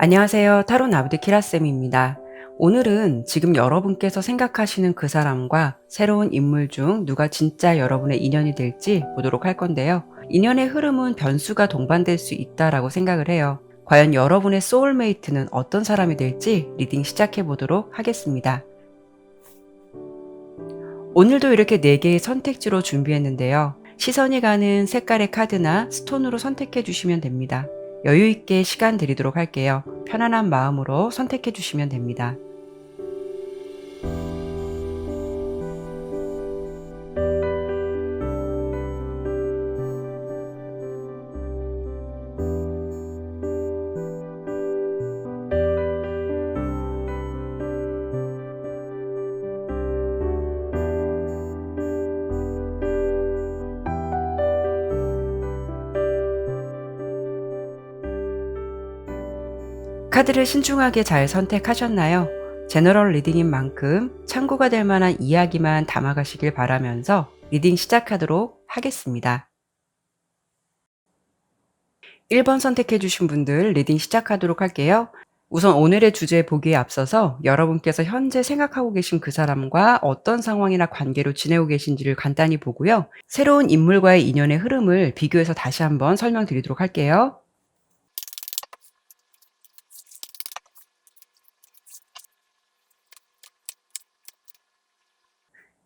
안녕하세요. 타로 나부드 키라쌤입니다. 오늘은 지금 여러분께서 생각하시는 그 사람과 새로운 인물 중 누가 진짜 여러분의 인연이 될지 보도록 할 건데요. 인연의 흐름은 변수가 동반될 수 있다라고 생각을 해요. 과연 여러분의 소울메이트는 어떤 사람이 될지 리딩 시작해 보도록 하겠습니다. 오늘도 이렇게 4개의 선택지로 준비했는데요. 시선이 가는 색깔의 카드나 스톤으로 선택해 주시면 됩니다. 여유있게 시간 드리도록 할게요. 편안한 마음으로 선택해 주시면 됩니다. 카드를 신중하게 잘 선택하셨나요? 제너럴 리딩인 만큼 참고가 될 만한 이야기만 담아가시길 바라면서 리딩 시작하도록 하겠습니다. 1번 선택해 주신 분들 리딩 시작하도록 할게요. 우선 오늘의 주제 보기에 앞서서 여러분께서 현재 생각하고 계신 그 사람과 어떤 상황이나 관계로 지내고 계신지를 간단히 보고요. 새로운 인물과의 인연의 흐름을 비교해서 다시 한번 설명드리도록 할게요.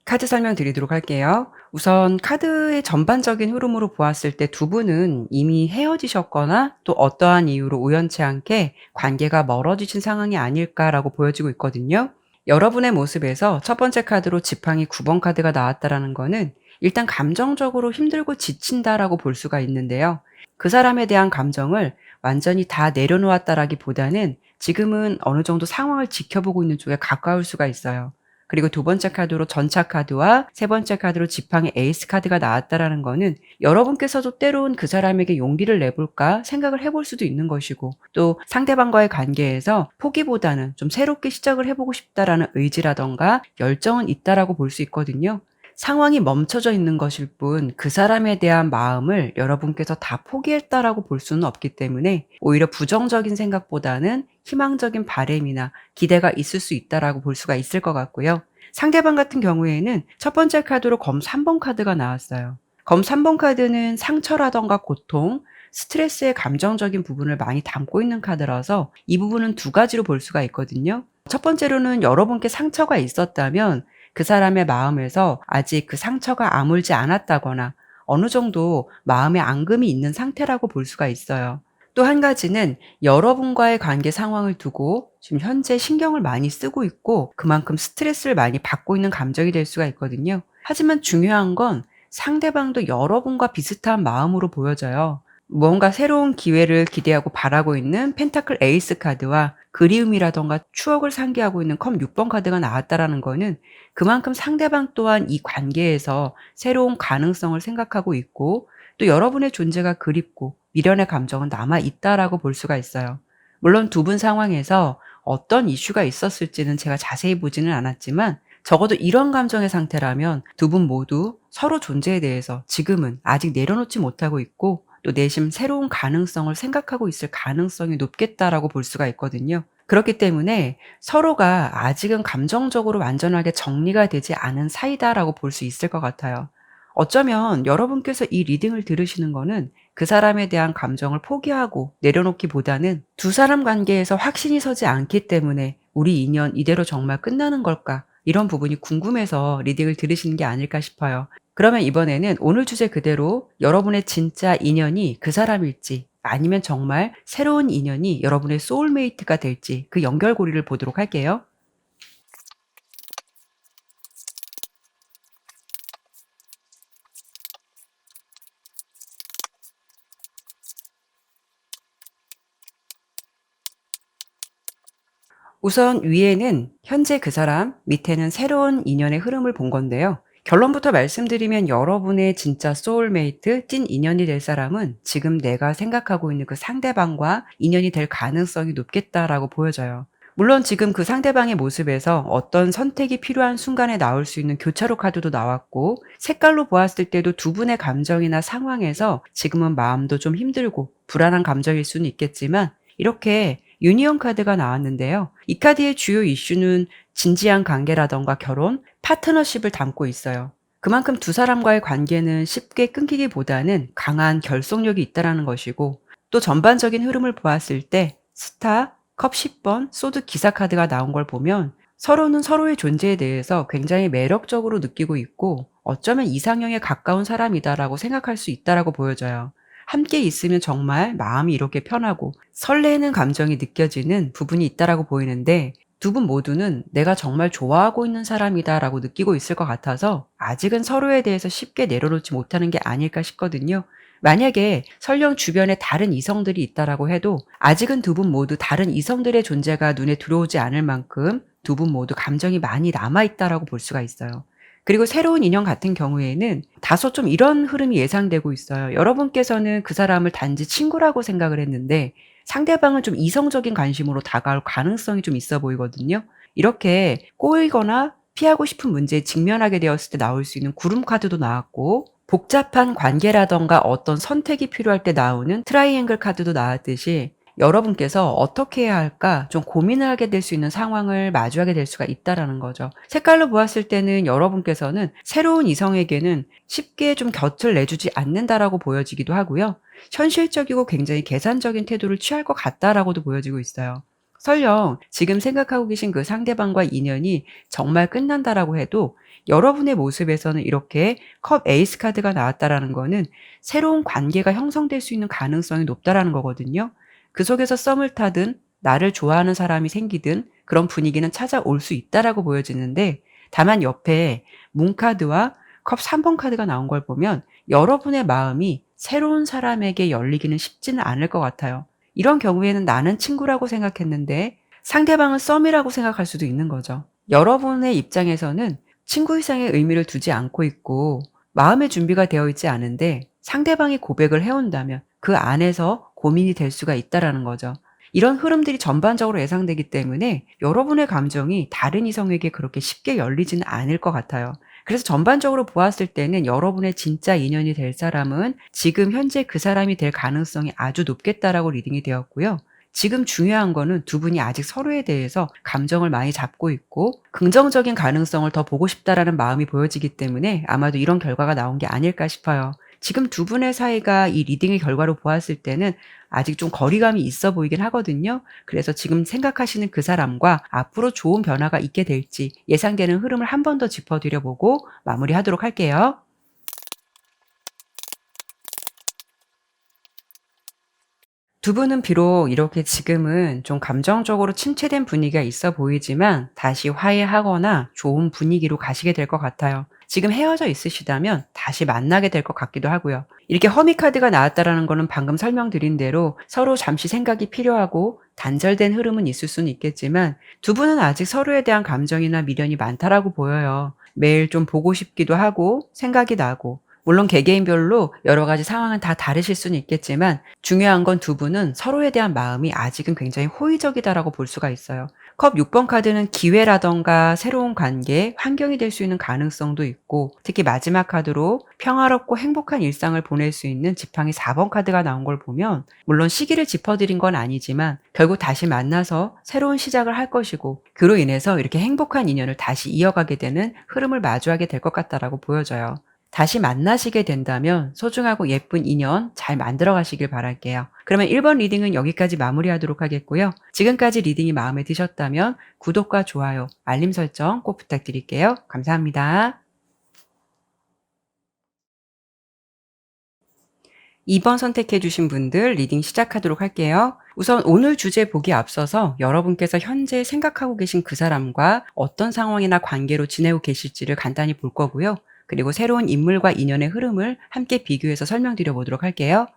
카드 설명드리도록 할게요. 우선 카드의 전반적인 흐름으로 보았을 때 두 분은 이미 헤어지셨거나 또 어떠한 이유로 우연치 않게 관계가 멀어지신 상황이 아닐까라고 보여지고 있거든요. 여러분의 모습에서 첫 번째 카드로 지팡이 9번 카드가 나왔다라는 거는 일단 감정적으로 힘들고 지친다라고 볼 수가 있는데요. 그 사람에 대한 감정을 완전히 다 내려놓았다라기보다는 지금은 어느 정도 상황을 지켜보고 있는 쪽에 가까울 수가 있어요. 그리고 두 번째 카드로 전차 카드와 세 번째 카드로 지팡이 에이스 카드가 나왔다라는 거는 여러분께서도 때론 그 사람에게 용기를 내볼까 생각을 해볼 수도 있는 것이고, 또 상대방과의 관계에서 포기보다는 좀 새롭게 시작을 해보고 싶다라는 의지라던가 열정은 있다라고 볼 수 있거든요. 상황이 멈춰져 있는 것일 뿐 그 사람에 대한 마음을 여러분께서 다 포기했다라고 볼 수는 없기 때문에 오히려 부정적인 생각보다는 희망적인 바램이나 기대가 있을 수 있다라고 볼 수가 있을 것 같고요. 상대방 같은 경우에는 첫 번째 카드로 검 3번 카드가 나왔어요. 검 3번 카드는 상처라던가 고통, 스트레스의 감정적인 부분을 많이 담고 있는 카드라서 이 부분은 두 가지로 볼 수가 있거든요. 첫 번째로는 여러분께 상처가 있었다면 그 사람의 마음에서 아직 그 상처가 아물지 않았다거나 어느 정도 마음에 앙금이 있는 상태라고 볼 수가 있어요. 또 한 가지는 여러분과의 관계 상황을 두고 지금 현재 신경을 많이 쓰고 있고 그만큼 스트레스를 많이 받고 있는 감정이 될 수가 있거든요. 하지만 중요한 건 상대방도 여러분과 비슷한 마음으로 보여져요. 무언가 새로운 기회를 기대하고 바라고 있는 펜타클 에이스 카드와 그리움이라던가 추억을 상기하고 있는 컵 6번 카드가 나왔다라는 거는 그만큼 상대방 또한 이 관계에서 새로운 가능성을 생각하고 있고 또 여러분의 존재가 그립고 미련의 감정은 남아 있다라고 볼 수가 있어요. 물론 두 분 상황에서 어떤 이슈가 있었을지는 제가 자세히 보지는 않았지만 적어도 이런 감정의 상태라면 두 분 모두 서로 존재에 대해서 지금은 아직 내려놓지 못하고 있고 또 내심 새로운 가능성을 생각하고 있을 가능성이 높겠다라고 볼 수가 있거든요. 그렇기 때문에 서로가 아직은 감정적으로 완전하게 정리가 되지 않은 사이다라고 볼 수 있을 것 같아요. 어쩌면 여러분께서 이 리딩을 들으시는 거는 그 사람에 대한 감정을 포기하고 내려놓기보다는 두 사람 관계에서 확신이 서지 않기 때문에 우리 인연 이대로 정말 끝나는 걸까? 이런 부분이 궁금해서 리딩을 들으시는 게 아닐까 싶어요. 그러면 이번에는 오늘 주제 그대로 여러분의 진짜 인연이 그 사람일지 아니면 정말 새로운 인연이 여러분의 소울메이트가 될지 그 연결고리를 보도록 할게요. 우선 위에는 현재 그 사람, 밑에는 새로운 인연의 흐름을 본 건데요. 결론부터 말씀드리면 여러분의 진짜 소울메이트, 찐 인연이 될 사람은 지금 내가 생각하고 있는 그 상대방과 인연이 될 가능성이 높겠다라고 보여져요. 물론 지금 그 상대방의 모습에서 어떤 선택이 필요한 순간에 나올 수 있는 교차로 카드도 나왔고 색깔로 보았을 때도 두 분의 감정이나 상황에서 지금은 마음도 좀 힘들고 불안한 감정일 수는 있겠지만 이렇게 유니온 카드가 나왔는데요. 이 카드의 주요 이슈는 진지한 관계라던가 결혼, 파트너십을 담고 있어요. 그만큼 두 사람과의 관계는 쉽게 끊기기보다는 강한 결속력이 있다라는 것이고, 또 전반적인 흐름을 보았을 때 스타, 컵 10번, 소드 기사 카드가 나온 걸 보면 서로는 서로의 존재에 대해서 굉장히 매력적으로 느끼고 있고, 어쩌면 이상형에 가까운 사람이다라고 생각할 수 있다라고 보여져요. 함께 있으면 정말 마음이 이렇게 편하고 설레는 감정이 느껴지는 부분이 있다라고 보이는데, 두 분 모두는 내가 정말 좋아하고 있는 사람이다라고 느끼고 있을 것 같아서 아직은 서로에 대해서 쉽게 내려놓지 못하는 게 아닐까 싶거든요. 만약에 설령 주변에 다른 이성들이 있다라고 해도 아직은 두 분 모두 다른 이성들의 존재가 눈에 들어오지 않을 만큼 두 분 모두 감정이 많이 남아있다라고 볼 수가 있어요. 그리고 새로운 인연 같은 경우에는 다소 좀 이런 흐름이 예상되고 있어요. 여러분께서는 그 사람을 단지 친구라고 생각을 했는데 상대방은 좀 이성적인 관심으로 다가올 가능성이 좀 있어 보이거든요. 이렇게 꼬이거나 피하고 싶은 문제에 직면하게 되었을 때 나올 수 있는 구름 카드도 나왔고, 복잡한 관계라던가 어떤 선택이 필요할 때 나오는 트라이앵글 카드도 나왔듯이 여러분께서 어떻게 해야 할까 좀 고민을 하게 될 수 있는 상황을 마주하게 될 수가 있다라는 거죠. 색깔로 보았을 때는 여러분께서는 새로운 이성에게는 쉽게 좀 곁을 내주지 않는다라고 보여지기도 하고요. 현실적이고 굉장히 계산적인 태도를 취할 것 같다라고도 보여지고 있어요. 설령 지금 생각하고 계신 그 상대방과 인연이 정말 끝난다라고 해도 여러분의 모습에서는 이렇게 컵 에이스 카드가 나왔다라는 거는 새로운 관계가 형성될 수 있는 가능성이 높다라는 거거든요. 그 속에서 썸을 타든 나를 좋아하는 사람이 생기든 그런 분위기는 찾아올 수 있다라고 보여지는데, 다만 옆에 문 카드와 컵 3번 카드가 나온 걸 보면 여러분의 마음이 새로운 사람에게 열리기는 쉽지는 않을 것 같아요. 이런 경우에는 나는 친구라고 생각했는데 상대방은 썸이라고 생각할 수도 있는 거죠. 여러분의 입장에서는 친구 이상의 의미를 두지 않고 있고 마음의 준비가 되어 있지 않은데 상대방이 고백을 해온다면 그 안에서 고민이 될 수가 있다라는 거죠. 이런 흐름들이 전반적으로 예상되기 때문에 여러분의 감정이 다른 이성에게 그렇게 쉽게 열리지는 않을 것 같아요. 그래서 전반적으로 보았을 때는 여러분의 진짜 인연이 될 사람은 지금 현재 그 사람이 될 가능성이 아주 높겠다라고 리딩이 되었고요. 지금 중요한 거는 두 분이 아직 서로에 대해서 감정을 많이 잡고 있고 긍정적인 가능성을 더 보고 싶다라는 마음이 보여지기 때문에 아마도 이런 결과가 나온 게 아닐까 싶어요. 지금 두 분의 사이가 이 리딩의 결과로 보았을 때는 아직 좀 거리감이 있어 보이긴 하거든요. 그래서 지금 생각하시는 그 사람과 앞으로 좋은 변화가 있게 될지 예상되는 흐름을 한 번 더 짚어드려 보고 마무리하도록 할게요. 두 분은 비록 이렇게 지금은 좀 감정적으로 침체된 분위기가 있어 보이지만 다시 화해하거나 좋은 분위기로 가시게 될 것 같아요. 지금 헤어져 있으시다면 다시 만나게 될 것 같기도 하고요. 이렇게 허미 카드가 나왔다라는 거는 방금 설명드린 대로 서로 잠시 생각이 필요하고 단절된 흐름은 있을 수는 있겠지만 두 분은 아직 서로에 대한 감정이나 미련이 많다라고 보여요. 매일 좀 보고 싶기도 하고 생각이 나고, 물론 개개인별로 여러 가지 상황은 다 다르실 수는 있겠지만 중요한 건 두 분은 서로에 대한 마음이 아직은 굉장히 호의적이다라고 볼 수가 있어요. 컵 6번 카드는 기회라던가 새로운 관계, 환경이 될 수 있는 가능성도 있고, 특히 마지막 카드로 평화롭고 행복한 일상을 보낼 수 있는 지팡이 4번 카드가 나온 걸 보면 물론 시기를 짚어드린 건 아니지만 결국 다시 만나서 새로운 시작을 할 것이고 그로 인해서 이렇게 행복한 인연을 다시 이어가게 되는 흐름을 마주하게 될 것 같다라고 보여져요. 다시 만나시게 된다면 소중하고 예쁜 인연 잘 만들어 가시길 바랄게요. 그러면 1번 리딩은 여기까지 마무리하도록 하겠고요. 지금까지 리딩이 마음에 드셨다면 구독과 좋아요, 알림 설정 꼭 부탁드릴게요. 감사합니다. 2번 선택해 주신 분들 리딩 시작하도록 할게요. 우선 오늘 주제 보기 앞서서 여러분께서 현재 생각하고 계신 그 사람과 어떤 상황이나 관계로 지내고 계실지를 간단히 볼 거고요. 그리고 새로운 인물과 인연의 흐름을 함께 비교해서 설명드려 보도록 할게요.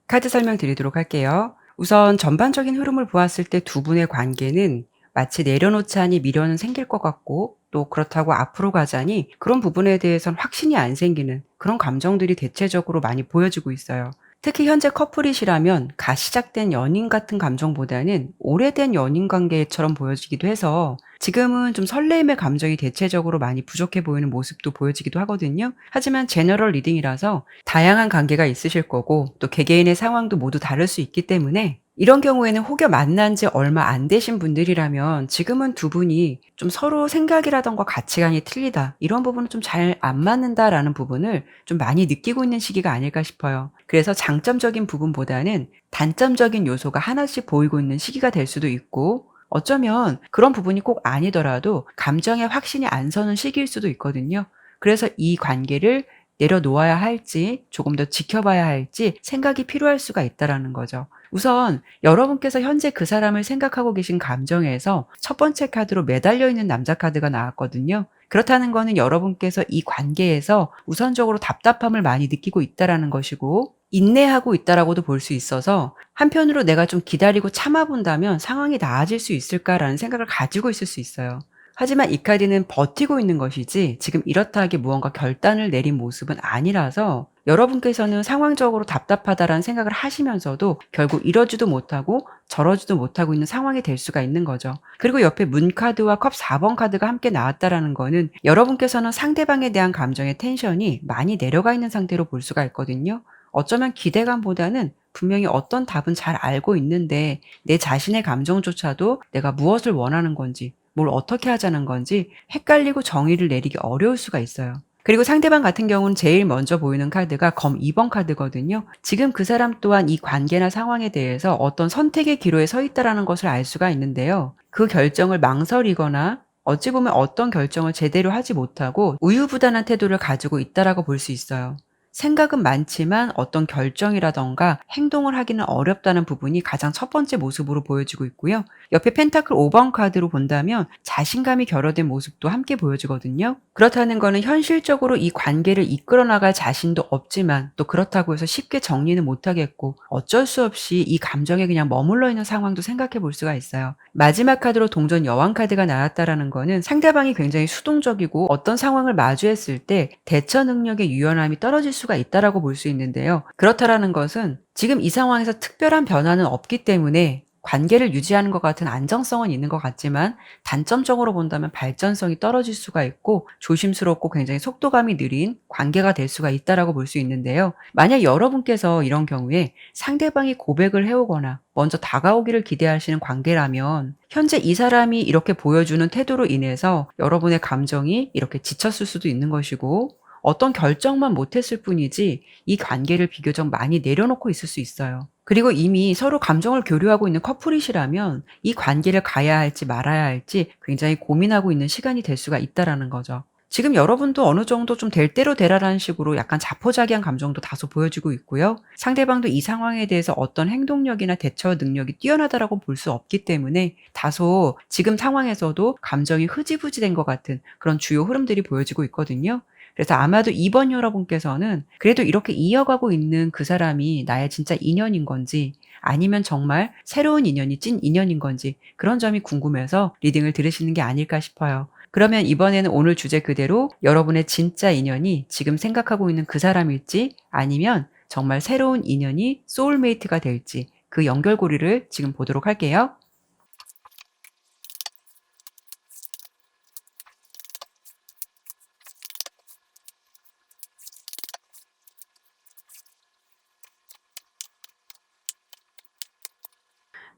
카드 설명드리도록 할게요. 우선 전반적인 흐름을 보았을 때 두 분의 관계는 마치 내려놓자니 미련은 생길 것 같고, 또 그렇다고 앞으로 가자니 그런 부분에 대해선 확신이 안 생기는 그런 감정들이 대체적으로 많이 보여지고 있어요. 특히 현재 커플이시라면 갓 시작된 연인 같은 감정보다는 오래된 연인 관계처럼 보여지기도 해서 지금은 좀 설레임의 감정이 대체적으로 많이 부족해 보이는 모습도 보여지기도 하거든요. 하지만 제너럴 리딩이라서 다양한 관계가 있으실 거고 또 개개인의 상황도 모두 다를 수 있기 때문에 이런 경우에는 혹여 만난 지 얼마 안 되신 분들이라면 지금은 두 분이 좀 서로 생각이라던가 가치관이 틀리다, 이런 부분은 좀 잘 안 맞는다라는 부분을 좀 많이 느끼고 있는 시기가 아닐까 싶어요. 그래서 장점적인 부분보다는 단점적인 요소가 하나씩 보이고 있는 시기가 될 수도 있고 어쩌면 그런 부분이 꼭 아니더라도 감정의 확신이 안 서는 시기일 수도 있거든요. 그래서 이 관계를 내려놓아야 할지 조금 더 지켜봐야 할지 생각이 필요할 수가 있다라는 거죠. 우선 여러분께서 현재 그 사람을 생각하고 계신 감정에서 첫 번째 카드로 매달려 있는 남자 카드가 나왔거든요. 그렇다는 거는 여러분께서 이 관계에서 우선적으로 답답함을 많이 느끼고 있다라는 것이고 인내하고 있다라고도 볼 수 있어서 한편으로 내가 좀 기다리고 참아본다면 상황이 나아질 수 있을까라는 생각을 가지고 있을 수 있어요. 하지만 이 카드는 버티고 있는 것이지 지금 이렇다 하게 무언가 결단을 내린 모습은 아니라서 여러분께서는 상황적으로 답답하다라는 생각을 하시면서도 결국 이러지도 못하고 저러지도 못하고 있는 상황이 될 수가 있는 거죠. 그리고 옆에 문 카드와 컵 4번 카드가 함께 나왔다라는 거는 여러분께서는 상대방에 대한 감정의 텐션이 많이 내려가 있는 상태로 볼 수가 있거든요. 어쩌면 기대감보다는 분명히 어떤 답은 잘 알고 있는데 내 자신의 감정조차도 내가 무엇을 원하는 건지 뭘 어떻게 하자는 건지 헷갈리고 정의를 내리기 어려울 수가 있어요. 그리고 상대방 같은 경우는 제일 먼저 보이는 카드가 검 2번 카드거든요. 지금 그 사람 또한 이 관계나 상황에 대해서 어떤 선택의 기로에 서 있다라는 것을 알 수가 있는데요. 그 결정을 망설이거나 어찌 보면 어떤 결정을 제대로 하지 못하고 우유부단한 태도를 가지고 있다라고 볼 수 있어요. 생각은 많지만 어떤 결정이라던가 행동을 하기는 어렵다는 부분이 가장 첫 번째 모습으로 보여지고 있고요. 옆에 펜타클 5번 카드로 본다면 자신감이 결여된 모습도 함께 보여지거든요. 그렇다는 거는 현실적으로 이 관계를 이끌어 나갈 자신도 없지만 또 그렇다고 해서 쉽게 정리는 못하겠고 어쩔 수 없이 이 감정에 그냥 머물러 있는 상황도 생각해 볼 수가 있어요. 마지막 카드로 동전 여왕 카드가 나왔다라는 거는 상대방이 굉장히 수동적이고 어떤 상황을 마주했을 때 대처 능력의 유연함이 떨어질 수가 있다라고 볼 수 있는데요. 그렇다라는 것은 지금 이 상황에서 특별한 변화는 없기 때문에 관계를 유지하는 것 같은 안정성은 있는 것 같지만 단점적으로 본다면 발전성이 떨어질 수가 있고 조심스럽고 굉장히 속도감이 느린 관계가 될 수가 있다라고 볼 수 있는데요. 만약 여러분께서 이런 경우에 상대방이 고백을 해오거나 먼저 다가오기를 기대하시는 관계라면 현재 이 사람이 이렇게 보여주는 태도로 인해서 여러분의 감정이 이렇게 지쳤을 수도 있는 것이고 어떤 결정만 못했을 뿐이지 이 관계를 비교적 많이 내려놓고 있을 수 있어요. 그리고 이미 서로 감정을 교류하고 있는 커플이시라면 이 관계를 가야 할지 말아야 할지 굉장히 고민하고 있는 시간이 될 수가 있다라는 거죠. 지금 여러분도 어느 정도 좀 될 대로 되라라는 식으로 약간 자포자기한 감정도 다소 보여지고 있고요. 상대방도 이 상황에 대해서 어떤 행동력이나 대처 능력이 뛰어나다라고 볼 수 없기 때문에 다소 지금 상황에서도 감정이 흐지부지된 것 같은 그런 주요 흐름들이 보여지고 있거든요. 그래서 아마도 이번 여러분께서는 그래도 이렇게 이어가고 있는 그 사람이 나의 진짜 인연인 건지 아니면 정말 새로운 인연이 찐 인연인 건지 그런 점이 궁금해서 리딩을 들으시는 게 아닐까 싶어요. 그러면 이번에는 오늘 주제 그대로 여러분의 진짜 인연이 지금 생각하고 있는 그 사람일지 아니면 정말 새로운 인연이 소울메이트가 될지 그 연결고리를 지금 보도록 할게요.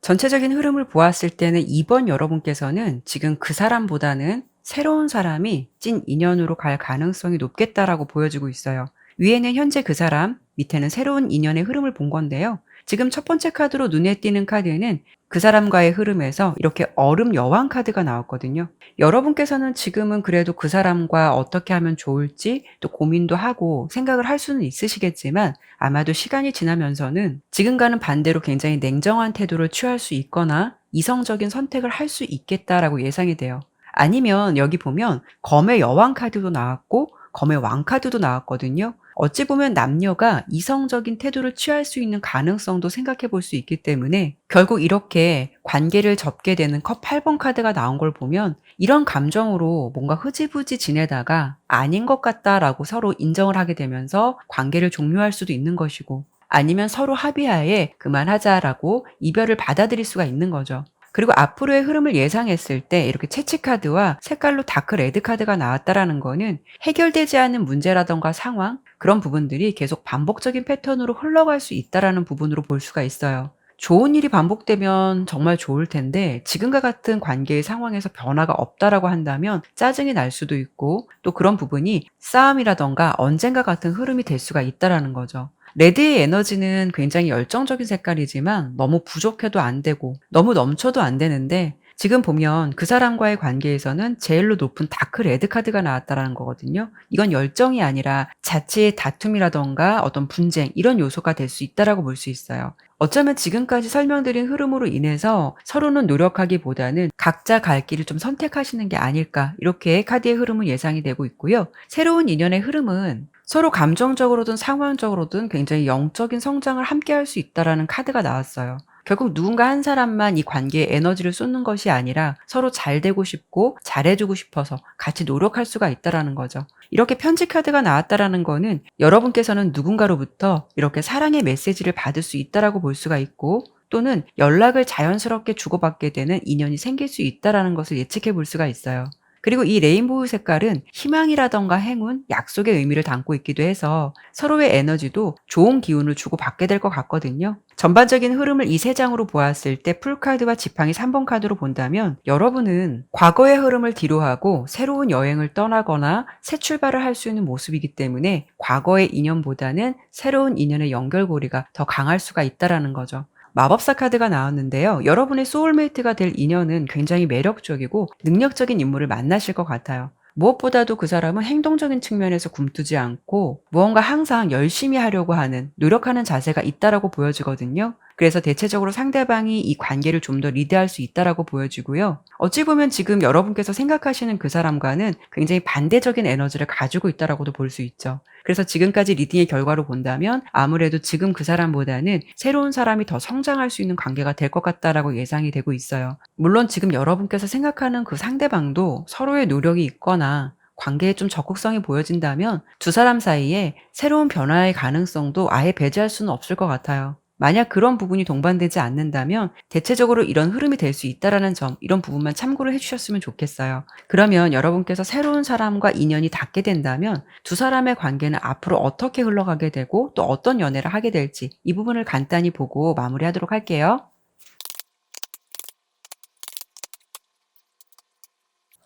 전체적인 흐름을 보았을 때는 이번 여러분께서는 지금 그 사람보다는 새로운 사람이 찐 인연으로 갈 가능성이 높겠다라고 보여지고 있어요. 위에는 현재 그 사람, 밑에는 새로운 인연의 흐름을 본 건데요. 지금 첫 번째 카드로 눈에 띄는 카드는 그 사람과의 흐름에서 이렇게 얼음 여왕 카드가 나왔거든요. 여러분께서는 지금은 그래도 그 사람과 어떻게 하면 좋을지 또 고민도 하고 생각을 할 수는 있으시겠지만 아마도 시간이 지나면서는 지금과는 반대로 굉장히 냉정한 태도를 취할 수 있거나 이성적인 선택을 할 수 있겠다라고 예상이 돼요. 아니면 여기 보면 검의 여왕 카드도 나왔고 검의 왕 카드도 나왔거든요. 어찌 보면 남녀가 이성적인 태도를 취할 수 있는 가능성도 생각해 볼 수 있기 때문에 결국 이렇게 관계를 접게 되는 컵 8번 카드가 나온 걸 보면 이런 감정으로 뭔가 흐지부지 지내다가 아닌 것 같다라고 서로 인정을 하게 되면서 관계를 종료할 수도 있는 것이고 아니면 서로 합의하에 그만하자라고 이별을 받아들일 수가 있는 거죠. 그리고 앞으로의 흐름을 예상했을 때 이렇게 채찍 카드와 색깔로 다크 레드 카드가 나왔다라는 거는 해결되지 않은 문제라던가 상황, 그런 부분들이 계속 반복적인 패턴으로 흘러갈 수 있다라는 부분으로 볼 수가 있어요. 좋은 일이 반복되면 정말 좋을 텐데 지금과 같은 관계의 상황에서 변화가 없다라고 한다면 짜증이 날 수도 있고, 또 그런 부분이 싸움이라던가 언젠가 같은 흐름이 될 수가 있다라는 거죠. 레드의 에너지는 굉장히 열정적인 색깔이지만 너무 부족해도 안 되고 너무 넘쳐도 안 되는데, 지금 보면 그 사람과의 관계에서는 제일로 높은 다크 레드 카드가 나왔다라는 거거든요. 이건 열정이 아니라 자체의 다툼이라던가 어떤 분쟁, 이런 요소가 될 수 있다라고 볼 수 있어요. 어쩌면 지금까지 설명드린 흐름으로 인해서 서로는 노력하기보다는 각자 갈 길을 좀 선택하시는 게 아닐까, 이렇게 카드의 흐름은 예상이 되고 있고요. 새로운 인연의 흐름은 서로 감정적으로든 상황적으로든 굉장히 영적인 성장을 함께 할 수 있다라는 카드가 나왔어요. 결국 누군가 한 사람만 이 관계에 에너지를 쏟는 것이 아니라 서로 잘 되고 싶고 잘해주고 싶어서 같이 노력할 수가 있다라는 거죠. 이렇게 편지 카드가 나왔다라는 거는 여러분께서는 누군가로부터 이렇게 사랑의 메시지를 받을 수 있다라고 볼 수가 있고, 또는 연락을 자연스럽게 주고받게 되는 인연이 생길 수 있다라는 것을 예측해 볼 수가 있어요. 그리고 이 레인보우 색깔은 희망이라던가 행운, 약속의 의미를 담고 있기도 해서 서로의 에너지도 좋은 기운을 주고받게 될 것 같거든요. 전반적인 흐름을 이 세 장으로 보았을 때 풀카드와 지팡이 3번 카드로 본다면 여러분은 과거의 흐름을 뒤로하고 새로운 여행을 떠나거나 새 출발을 할 수 있는 모습이기 때문에 과거의 인연보다는 새로운 인연의 연결고리가 더 강할 수가 있다라는 거죠. 마법사 카드가 나왔는데요. 여러분의 소울메이트가 될 인연은 굉장히 매력적이고 능력적인 인물을 만나실 것 같아요. 무엇보다도 그 사람은 행동적인 측면에서 굼뜨지 않고 무언가 항상 열심히 하려고 하는, 노력하는 자세가 있다라고 보여지거든요. 그래서 대체적으로 상대방이 이 관계를 좀 더 리드할 수 있다라고 보여지고요. 어찌 보면 지금 여러분께서 생각하시는 그 사람과는 굉장히 반대적인 에너지를 가지고 있다라고도 볼 수 있죠. 그래서 지금까지 리딩의 결과로 본다면 아무래도 지금 그 사람보다는 새로운 사람이 더 성장할 수 있는 관계가 될 것 같다라고 예상이 되고 있어요. 물론 지금 여러분께서 생각하는 그 상대방도 서로의 노력이 있거나 관계에 좀 적극성이 보여진다면 두 사람 사이에 새로운 변화의 가능성도 아예 배제할 수는 없을 것 같아요. 만약 그런 부분이 동반되지 않는다면 대체적으로 이런 흐름이 될 수 있다라는 점, 이런 부분만 참고를 해주셨으면 좋겠어요. 그러면 여러분께서 새로운 사람과 인연이 닿게 된다면 두 사람의 관계는 앞으로 어떻게 흘러가게 되고 또 어떤 연애를 하게 될지, 이 부분을 간단히 보고 마무리하도록 할게요.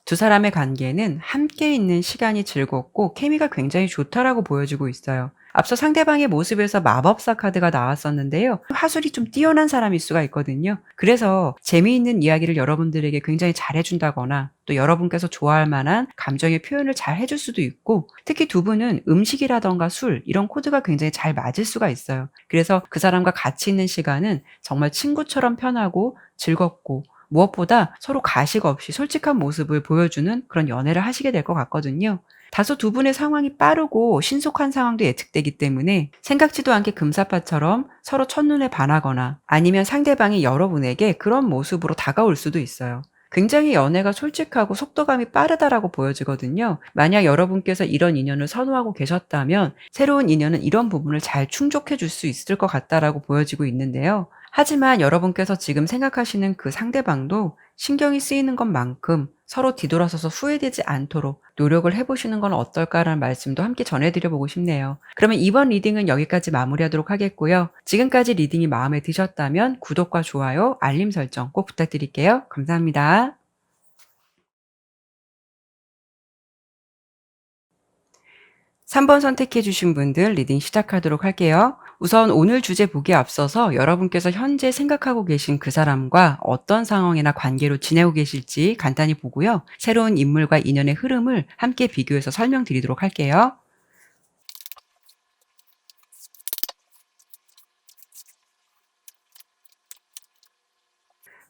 두 사람의 관계는 함께 있는 시간이 즐겁고 케미가 굉장히 좋다라고 보여지고 있어요. 앞서 상대방의 모습에서 마법사 카드가 나왔었는데요. 화술이 좀 뛰어난 사람일 수가 있거든요. 그래서 재미있는 이야기를 여러분들에게 굉장히 잘해준다거나 또 여러분께서 좋아할 만한 감정의 표현을 잘 해줄 수도 있고, 특히 두 분은 음식이라던가 술, 이런 코드가 굉장히 잘 맞을 수가 있어요. 그래서 그 사람과 같이 있는 시간은 정말 친구처럼 편하고 즐겁고, 무엇보다 서로 가식 없이 솔직한 모습을 보여주는 그런 연애를 하시게 될 것 같거든요. 다소 두 분의 상황이 빠르고 신속한 상황도 예측되기 때문에 생각지도 않게 금사파처럼 서로 첫눈에 반하거나 아니면 상대방이 여러분에게 그런 모습으로 다가올 수도 있어요. 굉장히 연애가 솔직하고 속도감이 빠르다라고 보여지거든요. 만약 여러분께서 이런 인연을 선호하고 계셨다면 새로운 인연은 이런 부분을 잘 충족해 줄 수 있을 것 같다라고 보여지고 있는데요. 하지만 여러분께서 지금 생각하시는 그 상대방도 신경이 쓰이는 것만큼 서로 뒤돌아서서 후회되지 않도록 노력을 해보시는 건 어떨까라는 말씀도 함께 전해드려보고 싶네요. 그러면 이번 리딩은 여기까지 마무리하도록 하겠고요. 지금까지 리딩이 마음에 드셨다면 구독과 좋아요, 알림 설정 꼭 부탁드릴게요. 감사합니다. 3번 선택해 주신 분들 리딩 시작하도록 할게요. 우선 오늘 주제 보기에 앞서서 여러분께서 현재 생각하고 계신 그 사람과 어떤 상황이나 관계로 지내고 계실지 간단히 보고요. 새로운 인물과 인연의 흐름을 함께 비교해서 설명드리도록 할게요.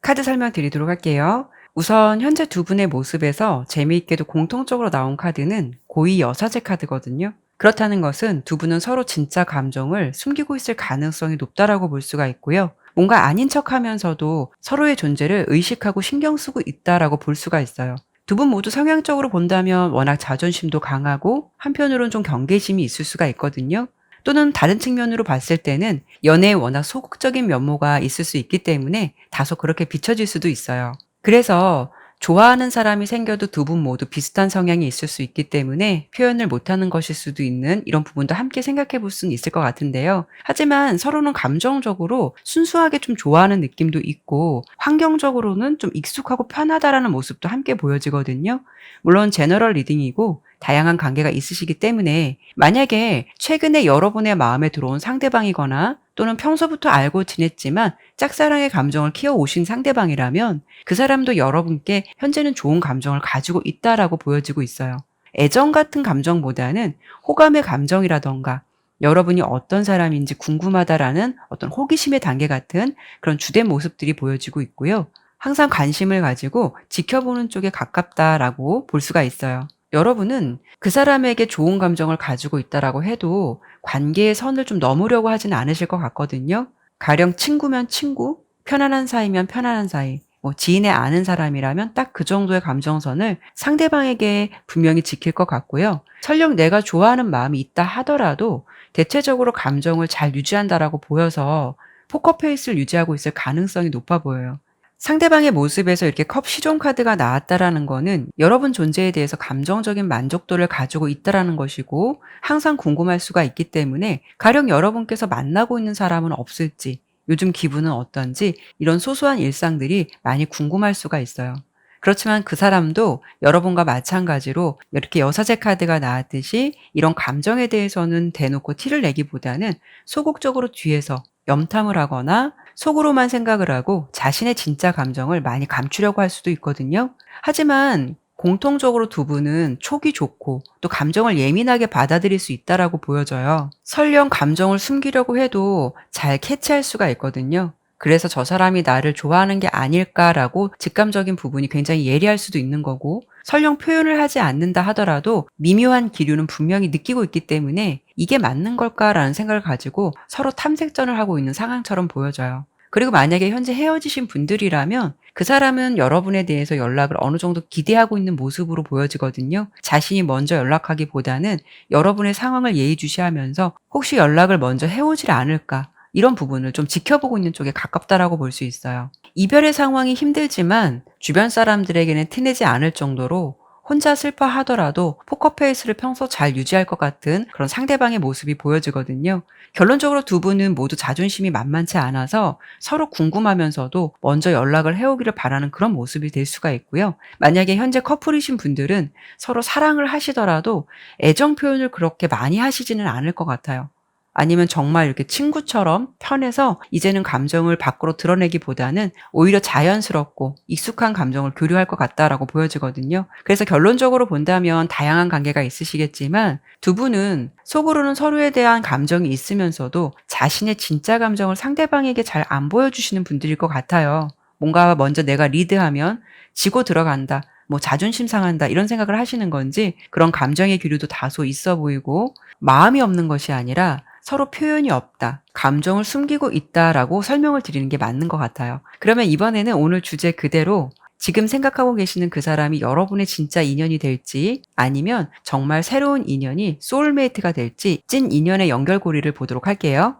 카드 설명드리도록 할게요. 우선 현재 두 분의 모습에서 재미있게도 공통적으로 나온 카드는 고위 여사제 카드거든요. 그렇다는 것은 두 분은 서로 진짜 감정을 숨기고 있을 가능성이 높다라고 볼 수가 있고요. 뭔가 아닌 척하면서도 서로의 존재를 의식하고 신경 쓰고 있다라고 볼 수가 있어요. 두 분 모두 성향적으로 본다면 워낙 자존심도 강하고 한편으로는 좀 경계심이 있을 수가 있거든요. 또는 다른 측면으로 봤을 때는 연애에 워낙 소극적인 면모가 있을 수 있기 때문에 다소 그렇게 비춰질 수도 있어요. 그래서 좋아하는 사람이 생겨도 두 분 모두 비슷한 성향이 있을 수 있기 때문에 표현을 못하는 것일 수도 있는 이런 부분도 함께 생각해 볼 수는 있을 것 같은데요. 하지만 서로는 감정적으로 순수하게 좀 좋아하는 느낌도 있고 환경적으로는 좀 익숙하고 편하다라는 모습도 함께 보여지거든요. 물론 제너럴 리딩이고 다양한 관계가 있으시기 때문에 만약에 최근에 여러분의 마음에 들어온 상대방이거나 또는 평소부터 알고 지냈지만 짝사랑의 감정을 키워오신 상대방이라면 그 사람도 여러분께 현재는 좋은 감정을 가지고 있다라고 보여지고 있어요. 애정 같은 감정보다는 호감의 감정이라던가 여러분이 어떤 사람인지 궁금하다라는 어떤 호기심의 단계 같은 그런 주된 모습들이 보여지고 있고요. 항상 관심을 가지고 지켜보는 쪽에 가깝다라고 볼 수가 있어요. 여러분은 그 사람에게 좋은 감정을 가지고 있다라고 해도 관계의 선을 좀 넘으려고 하진 않으실 것 같거든요. 가령 친구면 친구, 편안한 사이면 편안한 사이, 뭐 지인의 아는 사람이라면 딱 그 정도의 감정선을 상대방에게 분명히 지킬 것 같고요. 설령 내가 좋아하는 마음이 있다 하더라도 대체적으로 감정을 잘 유지한다라고 보여서 포커페이스를 유지하고 있을 가능성이 높아 보여요. 상대방의 모습에서 이렇게 컵 시종 카드가 나왔다라는 거는 여러분 존재에 대해서 감정적인 만족도를 가지고 있다라는 것이고 항상 궁금할 수가 있기 때문에 가령 여러분께서 만나고 있는 사람은 없을지 요즘 기분은 어떤지 이런 소소한 일상들이 많이 궁금할 수가 있어요. 그렇지만 그 사람도 여러분과 마찬가지로 이렇게 여사제 카드가 나왔듯이 이런 감정에 대해서는 대놓고 티를 내기보다는 소극적으로 뒤에서 염탐을 하거나 속으로만 생각을 하고 자신의 진짜 감정을 많이 감추려고 할 수도 있거든요. 하지만 공통적으로 두 분은 촉이 좋고 또 감정을 예민하게 받아들일 수 있다라고 보여져요. 설령 감정을 숨기려고 해도 잘 캐치할 수가 있거든요. 그래서 저 사람이 나를 좋아하는 게 아닐까라고 직감적인 부분이 굉장히 예리할 수도 있는 거고 설령 표현을 하지 않는다 하더라도 미묘한 기류는 분명히 느끼고 있기 때문에 이게 맞는 걸까라는 생각을 가지고 서로 탐색전을 하고 있는 상황처럼 보여져요. 그리고 만약에 현재 헤어지신 분들이라면 그 사람은 여러분에 대해서 연락을 어느 정도 기대하고 있는 모습으로 보여지거든요. 자신이 먼저 연락하기보다는 여러분의 상황을 예의주시하면서 혹시 연락을 먼저 해오질 않을까 이런 부분을 좀 지켜보고 있는 쪽에 가깝다라고 볼 수 있어요. 이별의 상황이 힘들지만 주변 사람들에게는 티내지 않을 정도로 혼자 슬퍼하더라도 포커페이스를 평소 잘 유지할 것 같은 그런 상대방의 모습이 보여지거든요. 결론적으로 두 분은 모두 자존심이 만만치 않아서 서로 궁금하면서도 먼저 연락을 해오기를 바라는 그런 모습이 될 수가 있고요. 만약에 현재 커플이신 분들은 서로 사랑을 하시더라도 애정 표현을 그렇게 많이 하시지는 않을 것 같아요. 아니면 정말 이렇게 친구처럼 편해서 이제는 감정을 밖으로 드러내기보다는 오히려 자연스럽고 익숙한 감정을 교류할 것 같다라고 보여지거든요. 그래서 결론적으로 본다면 다양한 관계가 있으시겠지만 두 분은 속으로는 서로에 대한 감정이 있으면서도 자신의 진짜 감정을 상대방에게 잘 안 보여주시는 분들일 것 같아요. 뭔가 먼저 내가 리드하면 지고 들어간다. 뭐 자존심 상한다 이런 생각을 하시는 건지 그런 감정의 기류도 다소 있어 보이고 마음이 없는 것이 아니라 서로 표현이 없다, 감정을 숨기고 있다라고 설명을 드리는 게 맞는 것 같아요. 그러면 이번에는 오늘 주제 그대로 지금 생각하고 계시는 그 사람이 여러분의 진짜 인연이 될지 아니면 정말 새로운 인연이 소울메이트가 될지 찐 인연의 연결고리를 보도록 할게요.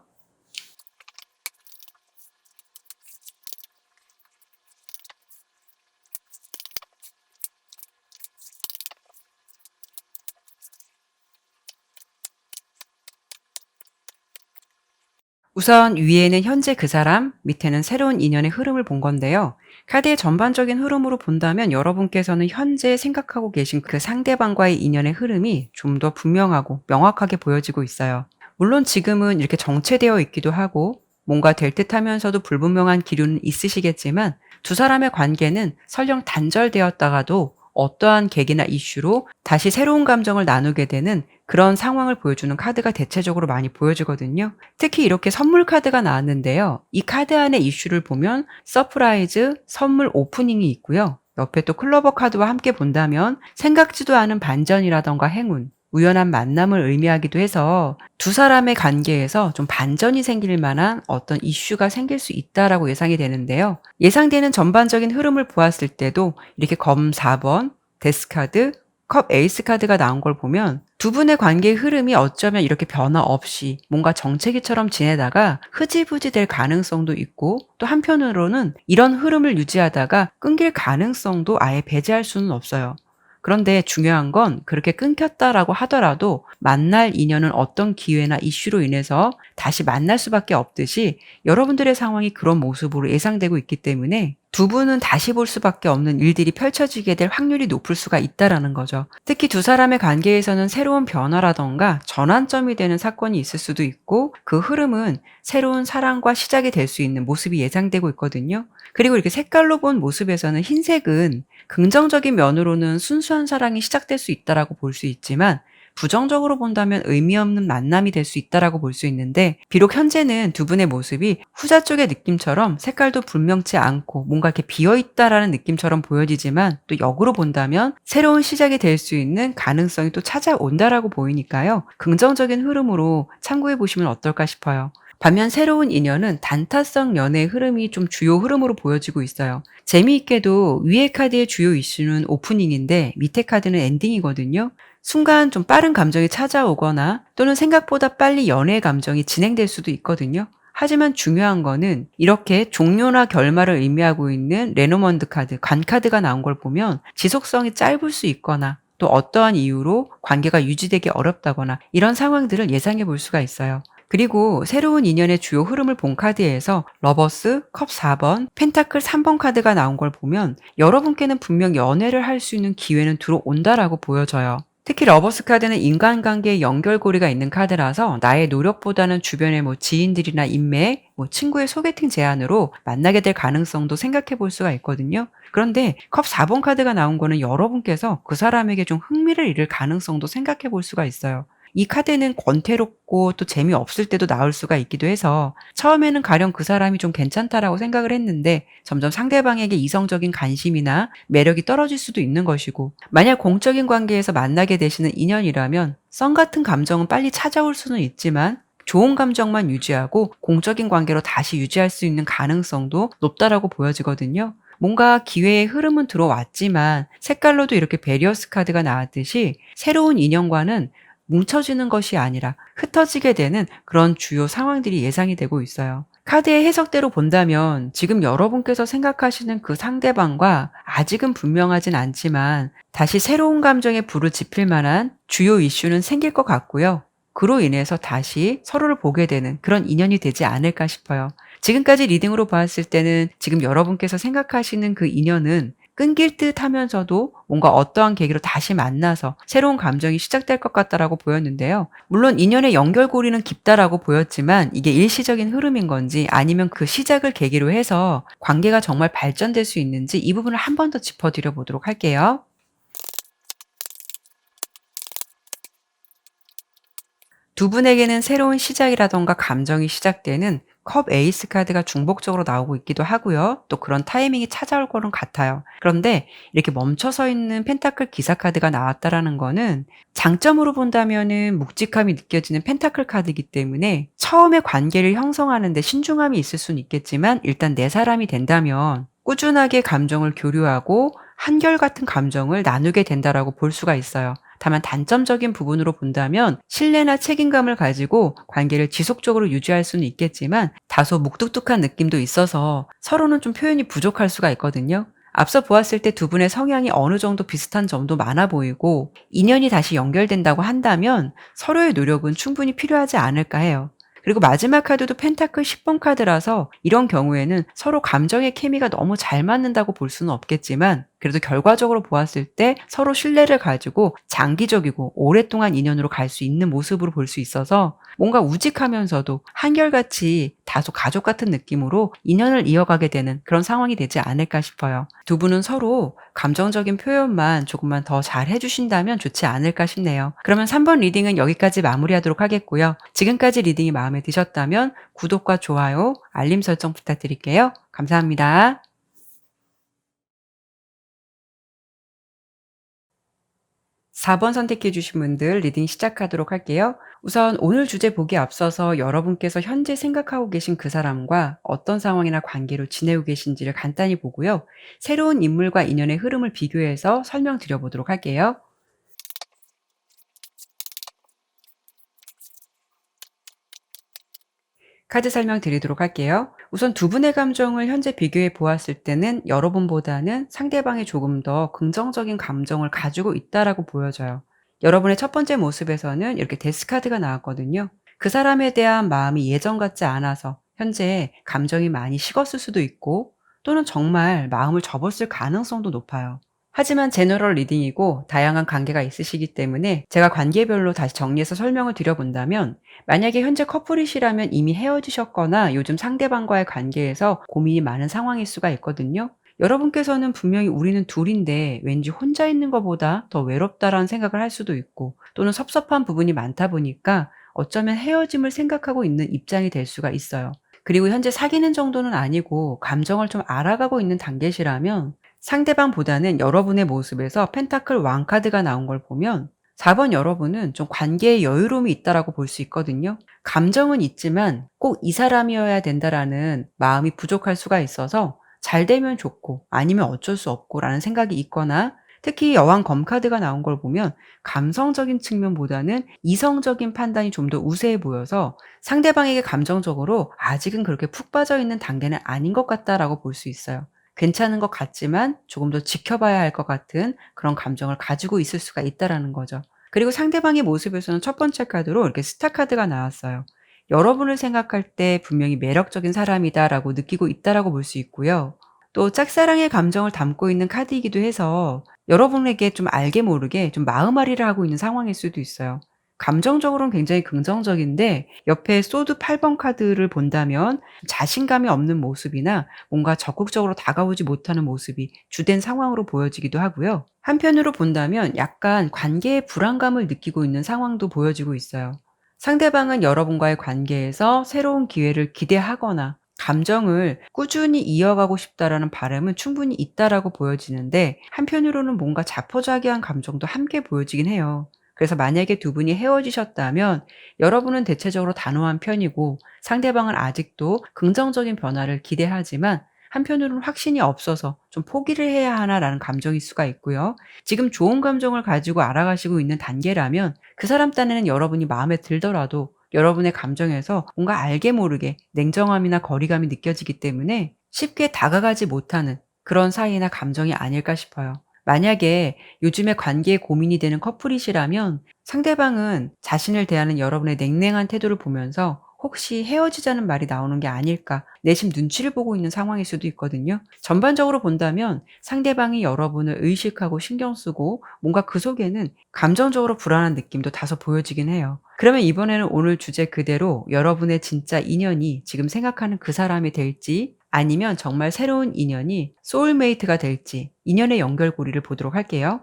우선 위에는 현재 그 사람, 밑에는 새로운 인연의 흐름을 본 건데요. 카드의 전반적인 흐름으로 본다면 여러분께서는 현재 생각하고 계신 그 상대방과의 인연의 흐름이 좀 더 분명하고 명확하게 보여지고 있어요. 물론 지금은 이렇게 정체되어 있기도 하고 뭔가 될 듯하면서도 불분명한 기류는 있으시겠지만 두 사람의 관계는 설령 단절되었다가도 어떠한 계기나 이슈로 다시 새로운 감정을 나누게 되는 그런 상황을 보여주는 카드가 대체적으로 많이 보여지거든요. 특히 이렇게 선물 카드가 나왔는데요. 이 카드 안의 이슈를 보면 서프라이즈, 선물 오프닝이 있고요. 옆에 또 클로버 카드와 함께 본다면 생각지도 않은 반전이라던가 행운, 우연한 만남을 의미하기도 해서 두 사람의 관계에서 좀 반전이 생길 만한 어떤 이슈가 생길 수 있다라고 예상이 되는데요. 예상되는 전반적인 흐름을 보았을 때도 이렇게 검 4번, 데스카드, 컵 에이스 카드가 나온 걸 보면 두 분의 관계의 흐름이 어쩌면 이렇게 변화 없이 뭔가 정체기처럼 지내다가 흐지부지 될 가능성도 있고, 또 한편으로는 이런 흐름을 유지하다가 끊길 가능성도 아예 배제할 수는 없어요. 그런데 중요한 건 그렇게 끊겼다라고 하더라도 만날 인연은 어떤 기회나 이슈로 인해서 다시 만날 수밖에 없듯이 여러분들의 상황이 그런 모습으로 예상되고 있기 때문에 두 분은 다시 볼 수밖에 없는 일들이 펼쳐지게 될 확률이 높을 수가 있다라는 거죠. 특히 두 사람의 관계에서는 새로운 변화라던가 전환점이 되는 사건이 있을 수도 있고, 그 흐름은 새로운 사랑과 시작이 될 수 있는 모습이 예상되고 있거든요. 그리고 이렇게 색깔로 본 모습에서는 흰색은 긍정적인 면으로는 순수한 사랑이 시작될 수 있다라고 볼 수 있지만, 부정적으로 본다면 의미 없는 만남이 될 수 있다라고 볼 수 있는데, 비록 현재는 두 분의 모습이 후자 쪽의 느낌처럼 색깔도 분명치 않고 뭔가 이렇게 비어 있다라는 느낌처럼 보여지지만, 또 역으로 본다면 새로운 시작이 될 수 있는 가능성이 또 찾아온다라고 보이니까요. 긍정적인 흐름으로 참고해 보시면 어떨까 싶어요. 반면 새로운 인연은 단타성 연애의 흐름이 좀 주요 흐름으로 보여지고 있어요. 재미있게도 위에 카드의 주요 이슈는 오프닝인데 밑에 카드는 엔딩이거든요. 순간 좀 빠른 감정이 찾아오거나 또는 생각보다 빨리 연애의 감정이 진행될 수도 있거든요. 하지만 중요한 거는 이렇게 종료나 결말을 의미하고 있는 레노먼드 카드, 관 카드가 나온 걸 보면 지속성이 짧을 수 있거나 또 어떠한 이유로 관계가 유지되기 어렵다거나 이런 상황들을 예상해 볼 수가 있어요. 그리고 새로운 인연의 주요 흐름을 본 카드에서 러버스, 컵 4번, 펜타클 3번 카드가 나온 걸 보면 여러분께는 분명 연애를 할 수 있는 기회는 들어온다라고 보여져요. 특히 러버스 카드는 인간관계에 연결고리가 있는 카드라서 나의 노력보다는 주변의 지인들이나 인맥, 친구의 소개팅 제안으로 만나게 될 가능성도 생각해 볼 수가 있거든요. 그런데 컵 4번 카드가 나온 거는 여러분께서 그 사람에게 좀 흥미를 잃을 가능성도 생각해 볼 수가 있어요. 이 카드는 권태롭고 또 재미없을 때도 나올 수가 있기도 해서 처음에는 가령 그 사람이 좀 괜찮다라고 생각을 했는데 점점 상대방에게 이성적인 관심이나 매력이 떨어질 수도 있는 것이고, 만약 공적인 관계에서 만나게 되시는 인연이라면 썸 같은 감정은 빨리 찾아올 수는 있지만 좋은 감정만 유지하고 공적인 관계로 다시 유지할 수 있는 가능성도 높다라고 보여지거든요. 뭔가 기회의 흐름은 들어왔지만 색깔로도 이렇게 베리어스 카드가 나왔듯이 새로운 인연과는 뭉쳐지는 것이 아니라 흩어지게 되는 그런 주요 상황들이 예상이 되고 있어요. 카드의 해석대로 본다면 지금 여러분께서 생각하시는 그 상대방과 아직은 분명하진 않지만 다시 새로운 감정에 불을 지필 만한 주요 이슈는 생길 것 같고요. 그로 인해서 다시 서로를 보게 되는 그런 인연이 되지 않을까 싶어요. 지금까지 리딩으로 봤을 때는 지금 여러분께서 생각하시는 그 인연은 끊길 듯 하면서도 뭔가 어떠한 계기로 다시 만나서 새로운 감정이 시작될 것 같다라고 보였는데요. 물론 인연의 연결고리는 깊다라고 보였지만 이게 일시적인 흐름인 건지 아니면 그 시작을 계기로 해서 관계가 정말 발전될 수 있는지 이 부분을 한 번 더 짚어드려 보도록 할게요. 두 분에게는 새로운 시작이라던가 감정이 시작되는 컵 에이스 카드가 중복적으로 나오고 있기도 하고요. 또 그런 타이밍이 찾아올 거는 같아요. 그런데 이렇게 멈춰서 있는 펜타클 기사 카드가 나왔다라는 거는 장점으로 본다면은 묵직함이 느껴지는 펜타클 카드이기 때문에 처음에 관계를 형성하는 데 신중함이 있을 수는 있겠지만 일단 내 사람이 된다면 꾸준하게 감정을 교류하고 한결같은 감정을 나누게 된다라고 볼 수가 있어요. 다만 단점적인 부분으로 본다면 신뢰나 책임감을 가지고 관계를 지속적으로 유지할 수는 있겠지만 다소 묵뚝뚝한 느낌도 있어서 서로는 좀 표현이 부족할 수가 있거든요. 앞서 보았을 때 두 분의 성향이 어느 정도 비슷한 점도 많아 보이고 인연이 다시 연결된다고 한다면 서로의 노력은 충분히 필요하지 않을까 해요. 그리고 마지막 카드도 펜타클 10번 카드라서 이런 경우에는 서로 감정의 케미가 너무 잘 맞는다고 볼 수는 없겠지만 그래도 결과적으로 보았을 때 서로 신뢰를 가지고 장기적이고 오랫동안 인연으로 갈 수 있는 모습으로 볼 수 있어서 뭔가 우직하면서도 한결같이 다소 가족 같은 느낌으로 인연을 이어가게 되는 그런 상황이 되지 않을까 싶어요. 두 분은 서로 감정적인 표현만 조금만 더 잘 해주신다면 좋지 않을까 싶네요. 그러면 3번 리딩은 여기까지 마무리하도록 하겠고요. 지금까지 리딩이 마음에 드셨다면 구독과 좋아요, 알림 설정 부탁드릴게요. 감사합니다. 4번 선택해 주신 분들 리딩 시작하도록 할게요. 우선 오늘 주제 보기 앞서서 여러분께서 현재 생각하고 계신 그 사람과 어떤 상황이나 관계로 지내고 계신지를 간단히 보고요. 새로운 인물과 인연의 흐름을 비교해서 설명드려 보도록 할게요. 카드 설명 드리도록 할게요. 우선 두 분의 감정을 현재 비교해 보았을 때는 여러분보다는 상대방이 조금 더 긍정적인 감정을 가지고 있다라고 보여져요. 여러분의 첫 번째 모습에서는 이렇게 데스카드가 나왔거든요. 그 사람에 대한 마음이 예전 같지 않아서 현재 감정이 많이 식었을 수도 있고 또는 정말 마음을 접었을 가능성도 높아요. 하지만 제너럴 리딩이고 다양한 관계가 있으시기 때문에 제가 관계별로 다시 정리해서 설명을 드려본다면, 만약에 현재 커플이시라면 이미 헤어지셨거나 요즘 상대방과의 관계에서 고민이 많은 상황일 수가 있거든요. 여러분께서는 분명히 우리는 둘인데 왠지 혼자 있는 것보다 더 외롭다라는 생각을 할 수도 있고, 또는 섭섭한 부분이 많다 보니까 어쩌면 헤어짐을 생각하고 있는 입장이 될 수가 있어요. 그리고 현재 사귀는 정도는 아니고 감정을 좀 알아가고 있는 단계시라면, 상대방보다는 여러분의 모습에서 펜타클 왕 카드가 나온 걸 보면 4번 여러분은 좀 관계에 여유로움이 있다라고 볼 수 있거든요. 감정은 있지만 꼭 이 사람이어야 된다라는 마음이 부족할 수가 있어서 잘 되면 좋고 아니면 어쩔 수 없고라는 생각이 있거나, 특히 여왕 검 카드가 나온 걸 보면 감성적인 측면보다는 이성적인 판단이 좀 더 우세해 보여서 상대방에게 감정적으로 아직은 그렇게 푹 빠져 있는 단계는 아닌 것 같다라고 볼 수 있어요. 괜찮은 것 같지만 조금 더 지켜봐야 할 것 같은 그런 감정을 가지고 있을 수가 있다라는 거죠. 그리고 상대방의 모습에서는 첫 번째 카드로 이렇게 스타 카드가 나왔어요. 여러분을 생각할 때 분명히 매력적인 사람이다라고 느끼고 있다라고 볼 수 있고요. 또 짝사랑의 감정을 담고 있는 카드이기도 해서 여러분에게 좀 알게 모르게 좀 마음앓이를 하고 있는 상황일 수도 있어요. 감정적으로는 굉장히 긍정적인데 옆에 소드 8번 카드를 본다면 자신감이 없는 모습이나 뭔가 적극적으로 다가오지 못하는 모습이 주된 상황으로 보여지기도 하고요. 한편으로 본다면 약간 관계의 불안감을 느끼고 있는 상황도 보여지고 있어요. 상대방은 여러분과의 관계에서 새로운 기회를 기대하거나 감정을 꾸준히 이어가고 싶다라는 바람은 충분히 있다라고 보여지는데, 한편으로는 뭔가 자포자기한 감정도 함께 보여지긴 해요. 그래서 만약에 두 분이 헤어지셨다면 여러분은 대체적으로 단호한 편이고 상대방은 아직도 긍정적인 변화를 기대하지만 한편으로는 확신이 없어서 좀 포기를 해야 하나라는 감정일 수가 있고요. 지금 좋은 감정을 가지고 알아가시고 있는 단계라면 그 사람 딴에는 여러분이 마음에 들더라도 여러분의 감정에서 뭔가 알게 모르게 냉정함이나 거리감이 느껴지기 때문에 쉽게 다가가지 못하는 그런 사이나 감정이 아닐까 싶어요. 만약에 요즘에 관계에 고민이 되는 커플이시라면 상대방은 자신을 대하는 여러분의 냉랭한 태도를 보면서 혹시 헤어지자는 말이 나오는 게 아닐까 내심 눈치를 보고 있는 상황일 수도 있거든요. 전반적으로 본다면 상대방이 여러분을 의식하고 신경 쓰고 뭔가 그 속에는 감정적으로 불안한 느낌도 다소 보여지긴 해요. 그러면 이번에는 오늘 주제 그대로 여러분의 진짜 인연이 지금 생각하는 그 사람이 될지, 아니면 정말 새로운 인연이 소울메이트가 될지 인연의 연결고리를 보도록 할게요.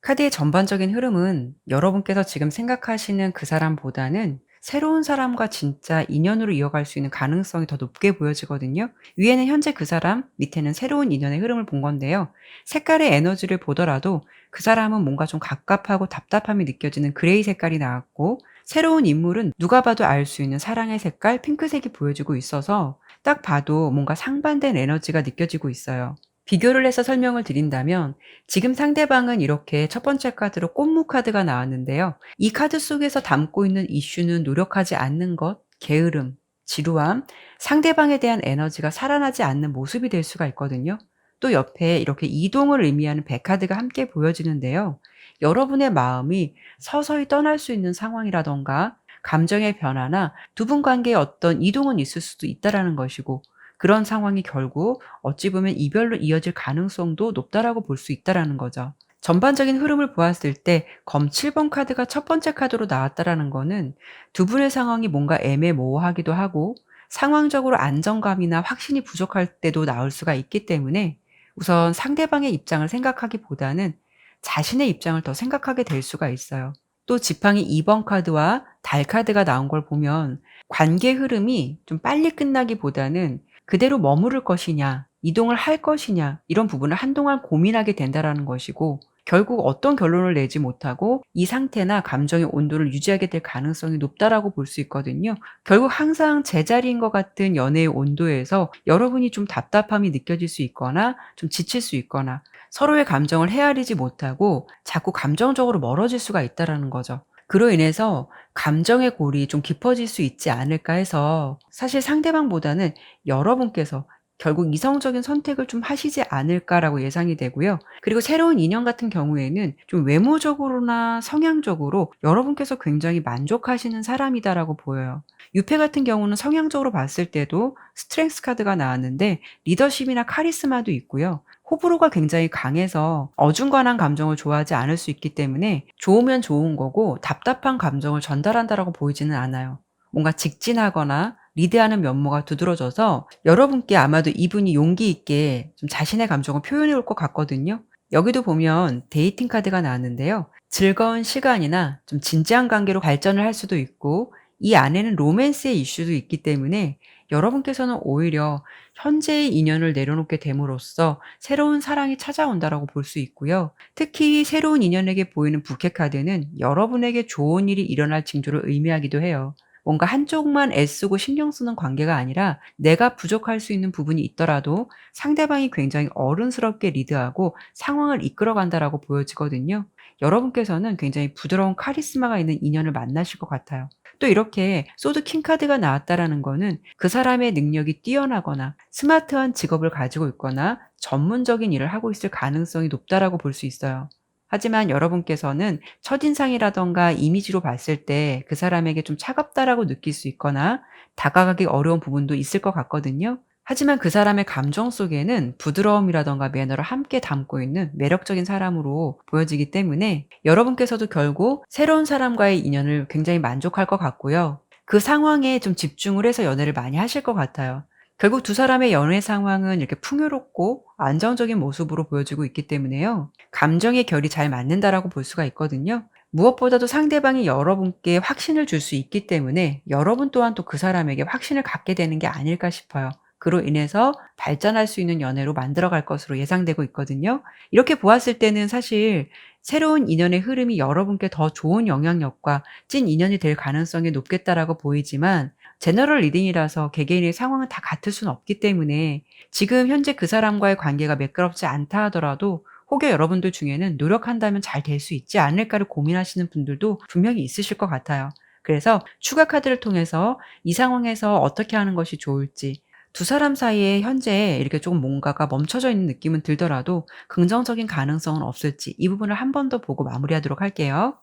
카드의 전반적인 흐름은 여러분께서 지금 생각하시는 그 사람보다는 새로운 사람과 진짜 인연으로 이어갈 수 있는 가능성이 더 높게 보여지거든요. 위에는 현재 그 사람, 밑에는 새로운 인연의 흐름을 본 건데요. 색깔의 에너지를 보더라도 그 사람은 뭔가 좀 갑갑하고 답답함이 느껴지는 그레이 색깔이 나왔고, 새로운 인물은 누가 봐도 알 수 있는 사랑의 색깔 핑크색이 보여지고 있어서 딱 봐도 뭔가 상반된 에너지가 느껴지고 있어요. 비교를 해서 설명을 드린다면, 지금 상대방은 이렇게 첫 번째 카드로 꽃무 카드가 나왔는데요. 이 카드 속에서 담고 있는 이슈는 노력하지 않는 것, 게으름, 지루함, 상대방에 대한 에너지가 살아나지 않는 모습이 될 수가 있거든요. 또 옆에 이렇게 이동을 의미하는 백 카드가 함께 보여지는데요. 여러분의 마음이 서서히 떠날 수 있는 상황이라던가 감정의 변화나 두 분 관계에 어떤 이동은 있을 수도 있다라는 것이고, 그런 상황이 결국 어찌 보면 이별로 이어질 가능성도 높다라고 볼 수 있다라는 거죠. 전반적인 흐름을 보았을 때 검 7번 카드가 첫 번째 카드로 나왔다라는 거는 두 분의 상황이 뭔가 애매모호하기도 하고 상황적으로 안정감이나 확신이 부족할 때도 나올 수가 있기 때문에, 우선 상대방의 입장을 생각하기보다는 자신의 입장을 더 생각하게 될 수가 있어요. 또 지팡이 2번 카드와 달 카드가 나온 걸 보면 관계 흐름이 좀 빨리 끝나기보다는 그대로 머무를 것이냐, 이동을 할 것이냐, 이런 부분을 한동안 고민하게 된다라는 것이고, 결국 어떤 결론을 내지 못하고 이 상태나 감정의 온도를 유지하게 될 가능성이 높다라고 볼 수 있거든요. 결국 항상 제자리인 것 같은 연애의 온도에서 여러분이 좀 답답함이 느껴질 수 있거나 좀 지칠 수 있거나 서로의 감정을 헤아리지 못하고 자꾸 감정적으로 멀어질 수가 있다라는 거죠. 그로 인해서 감정의 골이 좀 깊어질 수 있지 않을까 해서 사실 상대방보다는 여러분께서 결국 이성적인 선택을 좀 하시지 않을까라고 예상이 되고요. 그리고 새로운 인연 같은 경우에는 좀 외모적으로나 성향적으로 여러분께서 굉장히 만족하시는 사람이다라고 보여요. 유패 같은 경우는 성향적으로 봤을 때도 스트렝스 카드가 나왔는데 리더십이나 카리스마도 있고요. 호불호가 굉장히 강해서 어중간한 감정을 좋아하지 않을 수 있기 때문에 좋으면 좋은 거고 답답한 감정을 전달한다라고 보이지는 않아요. 뭔가 직진하거나 리드하는 면모가 두드러져서 여러분께 아마도 이분이 용기 있게 좀 자신의 감정을 표현해 올 것 같거든요. 여기도 보면 데이팅 카드가 나왔는데요. 즐거운 시간이나 좀 진지한 관계로 발전을 할 수도 있고 이 안에는 로맨스의 이슈도 있기 때문에 여러분께서는 오히려 현재의 인연을 내려놓게 됨으로써 새로운 사랑이 찾아온다라고 볼 수 있고요. 특히 새로운 인연에게 보이는 부캐 카드는 여러분에게 좋은 일이 일어날 징조를 의미하기도 해요. 뭔가 한쪽만 애쓰고 신경 쓰는 관계가 아니라 내가 부족할 수 있는 부분이 있더라도 상대방이 굉장히 어른스럽게 리드하고 상황을 이끌어 간다라고 보여지거든요. 여러분께서는 굉장히 부드러운 카리스마가 있는 인연을 만나실 것 같아요. 또 이렇게 소드 킹 카드가 나왔다라는 거는 그 사람의 능력이 뛰어나거나 스마트한 직업을 가지고 있거나 전문적인 일을 하고 있을 가능성이 높다라고 볼 수 있어요. 하지만 여러분께서는 첫인상이라던가 이미지로 봤을 때 그 사람에게 좀 차갑다라고 느낄 수 있거나 다가가기 어려운 부분도 있을 것 같거든요. 하지만 그 사람의 감정 속에는 부드러움이라던가 매너를 함께 담고 있는 매력적인 사람으로 보여지기 때문에 여러분께서도 결국 새로운 사람과의 인연을 굉장히 만족할 것 같고요. 그 상황에 좀 집중을 해서 연애를 많이 하실 것 같아요. 결국 두 사람의 연애 상황은 이렇게 풍요롭고 안정적인 모습으로 보여지고 있기 때문에요. 감정의 결이 잘 맞는다라고 볼 수가 있거든요. 무엇보다도 상대방이 여러분께 확신을 줄 수 있기 때문에 여러분 또한 또 그 사람에게 확신을 갖게 되는 게 아닐까 싶어요. 그로 인해서 발전할 수 있는 연애로 만들어갈 것으로 예상되고 있거든요. 이렇게 보았을 때는 사실 새로운 인연의 흐름이 여러분께 더 좋은 영향력과 찐 인연이 될 가능성이 높겠다라고 보이지만 제너럴 리딩이라서 개개인의 상황은 다 같을 수는 없기 때문에 지금 현재 그 사람과의 관계가 매끄럽지 않다 하더라도 혹여 여러분들 중에는 노력한다면 잘 될 수 있지 않을까를 고민하시는 분들도 분명히 있으실 것 같아요. 그래서 추가 카드를 통해서 이 상황에서 어떻게 하는 것이 좋을지 두 사람 사이에 현재 이렇게 조금 뭔가가 멈춰져 있는 느낌은 들더라도 긍정적인 가능성은 없을지 이 부분을 한 번 더 보고 마무리하도록 할게요.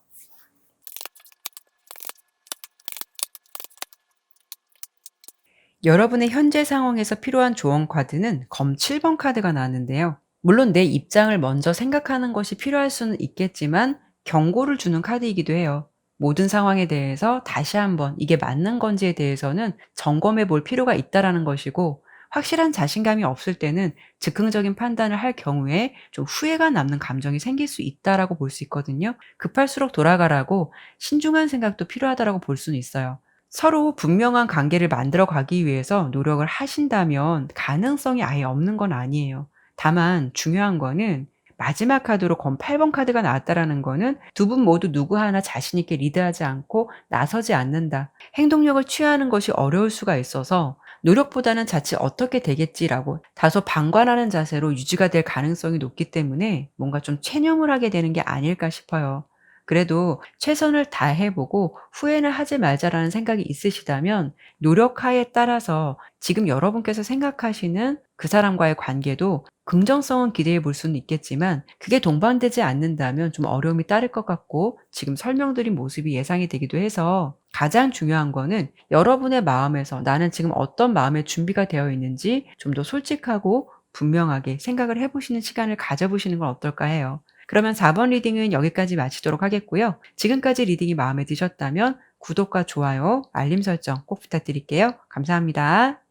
여러분의 현재 상황에서 필요한 조언 카드는 검 7번 카드가 나왔는데요. 물론 내 입장을 먼저 생각하는 것이 필요할 수는 있겠지만 경고를 주는 카드이기도 해요. 모든 상황에 대해서 다시 한번 이게 맞는 건지에 대해서는 점검해 볼 필요가 있다라는 것이고 확실한 자신감이 없을 때는 즉흥적인 판단을 할 경우에 좀 후회가 남는 감정이 생길 수 있다라고 볼 수 있거든요. 급할수록 돌아가라고 신중한 생각도 필요하다라고 볼 수는 있어요. 서로 분명한 관계를 만들어 가기 위해서 노력을 하신다면 가능성이 아예 없는 건 아니에요. 다만 중요한 거는 마지막 카드로 검 8번 카드가 나왔다라는 거는 두 분 모두 누구 하나 자신 있게 리드하지 않고 나서지 않는다. 행동력을 취하는 것이 어려울 수가 있어서 노력보다는 자칫 '어떻게 되겠지.'라고 다소 방관하는 자세로 유지가 될 가능성이 높기 때문에 뭔가 좀 체념을 하게 되는 게 아닐까 싶어요. 그래도 최선을 다해 보고 후회는 하지 말자라는 생각이 있으시다면 노력하에 따라서 지금 여러분께서 생각하시는 그 사람과의 관계도 긍정성은 기대해 볼 수는 있겠지만 그게 동반되지 않는다면 좀 어려움이 따를 것 같고 지금 설명드린 모습이 예상이 되기도 해서 가장 중요한 거는 여러분의 마음에서 나는 지금 어떤 마음의 준비가 되어 있는지 좀 더 솔직하고 분명하게 생각을 해 보시는 시간을 가져 보시는 건 어떨까 해요. 그러면 4번 리딩은 여기까지 마치도록 하겠고요. 지금까지 리딩이 마음에 드셨다면 구독과 좋아요, 알림 설정 꼭 부탁드릴게요. 감사합니다.